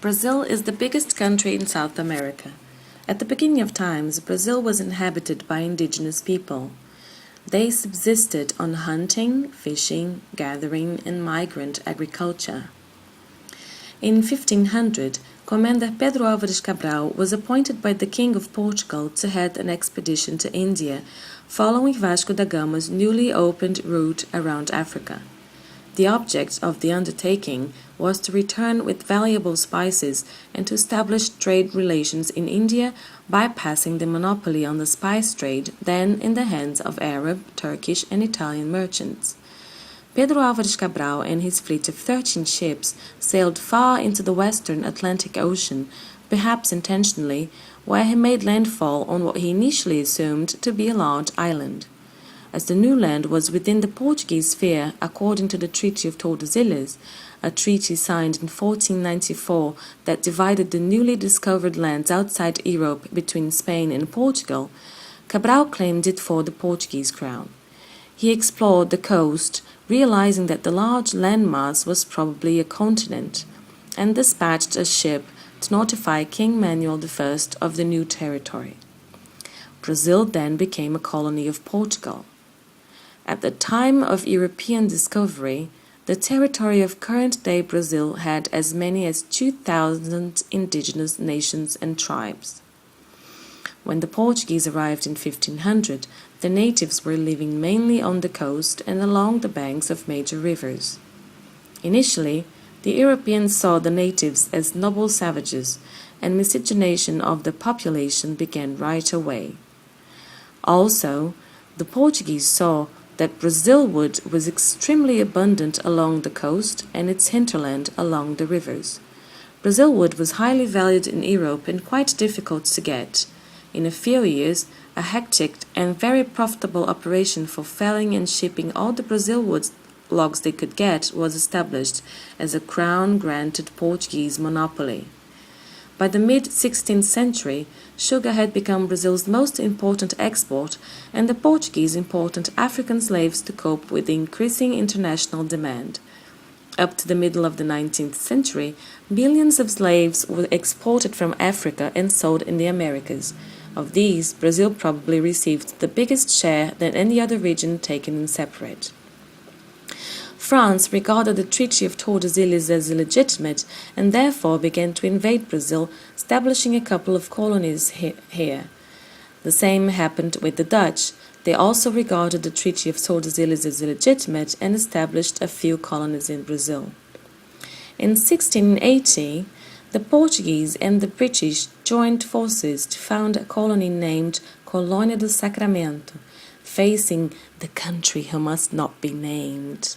Brazil is the biggest country in South America. At the beginning of times, Brazil was inhabited by indigenous people. They subsisted on hunting, fishing, gathering, and migrant agriculture. In 1500, Commander Pedro Álvares Cabral was appointed by the King of Portugal to head an expedition to India, following Vasco da Gama's newly opened route around Africa. The object of the undertaking was to return with valuable spices and to establish trade relations in India, bypassing the monopoly on the spice trade then in the hands of Arab, Turkish, and Italian merchants. Pedro Álvares Cabral and his fleet of 13 ships sailed far into the western Atlantic Ocean, perhaps intentionally, where he made landfall on what he initially assumed to be a large island. As the new land was within the Portuguese sphere according to the Treaty of Tordesilhas, a treaty signed in 1494 that divided the newly discovered lands outside Europe between Spain and Portugal, Cabral claimed it for the Portuguese crown. He explored the coast, realizing that the large landmass was probably a continent, and dispatched a ship to notify King Manuel I of the new territory. Brazil then became a colony of Portugal. At the time of European discovery, the territory of current-day Brazil had as many as 2,000 indigenous nations and tribes. When the Portuguese arrived in 1500, the natives were living mainly on the coast and along the banks of major rivers. Initially, the Europeans saw the natives as noble savages, and miscegenation of the population began right away. Also, the Portuguese saw that Brazil wood was extremely abundant along the coast and its hinterland along the rivers. Brazil wood was highly valued in Europe and quite difficult to get. In a few years, a hectic and very profitable operation for felling and shipping all the Brazil wood logs they could get was established as a crown-granted Portuguese monopoly. By the mid-16th century, sugar had become Brazil's most important export, and the Portuguese imported African slaves to cope with the increasing international demand. Up to the middle of the 19th century, millions of slaves were exported from Africa and sold in the Americas. Of these, Brazil probably received the biggest share than any other region taken in separate. France regarded the Treaty of Tordesilhas as illegitimate and therefore began to invade Brazil, establishing a couple of colonies here. The same happened with the Dutch. They also regarded the Treaty of Tordesilhas as illegitimate and established a few colonies in Brazil. In 1680, the Portuguese and the British joined forces to found a colony named Colônia do Sacramento, facing the country who must not be named.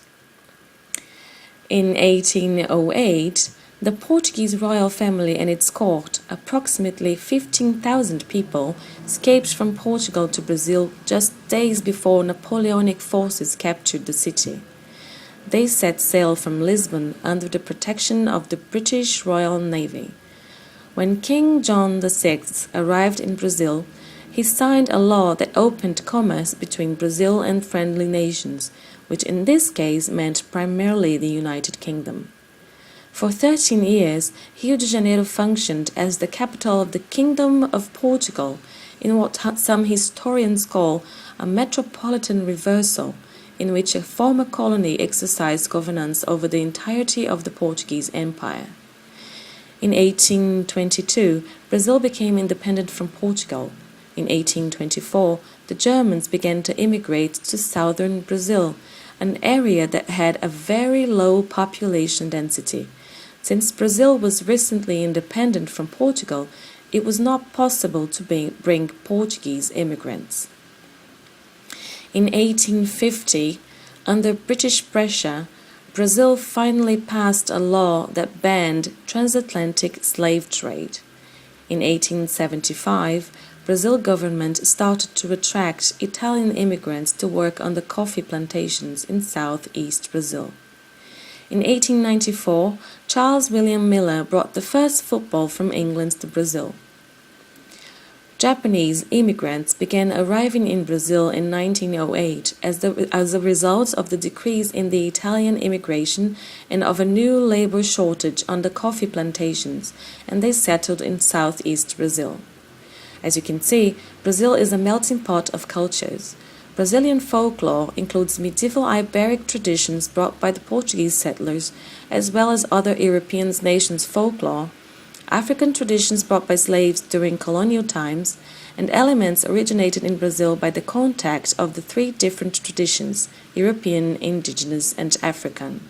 In 1808, the Portuguese royal family and its court, approximately 15,000 people, escaped from Portugal to Brazil just days before Napoleonic forces captured the city. They set sail from Lisbon under the protection of the British Royal Navy. When King John VI arrived in Brazil, he signed a law that opened commerce between Brazil and friendly nations, which in this case meant primarily the United Kingdom. For 13 years, Rio de Janeiro functioned as the capital of the Kingdom of Portugal, in what some historians call a metropolitan reversal, in which a former colony exercised governance over the entirety of the Portuguese Empire. In 1822, Brazil became independent from Portugal. In 1824, the Germans began to immigrate to southern Brazil, an area that had a very low population density. Since Brazil was recently independent from Portugal, it was not possible to bring Portuguese immigrants. In 1850, under British pressure, Brazil finally passed a law that banned transatlantic slave trade. In 1875, Brazil government started to attract Italian immigrants to work on the coffee plantations in southeast Brazil. In 1894, Charles William Miller brought the first football from England to Brazil. Japanese immigrants began arriving in Brazil in 1908 as a result of the decrease in the Italian immigration and of a new labor shortage on the coffee plantations, and they settled in southeast Brazil. As you can see, Brazil is a melting pot of cultures. Brazilian folklore includes medieval Iberic traditions brought by the Portuguese settlers, as well as other European nations' folklore, African traditions brought by slaves during colonial times, and elements originated in Brazil by the contact of the three different traditions: European, indigenous, and African.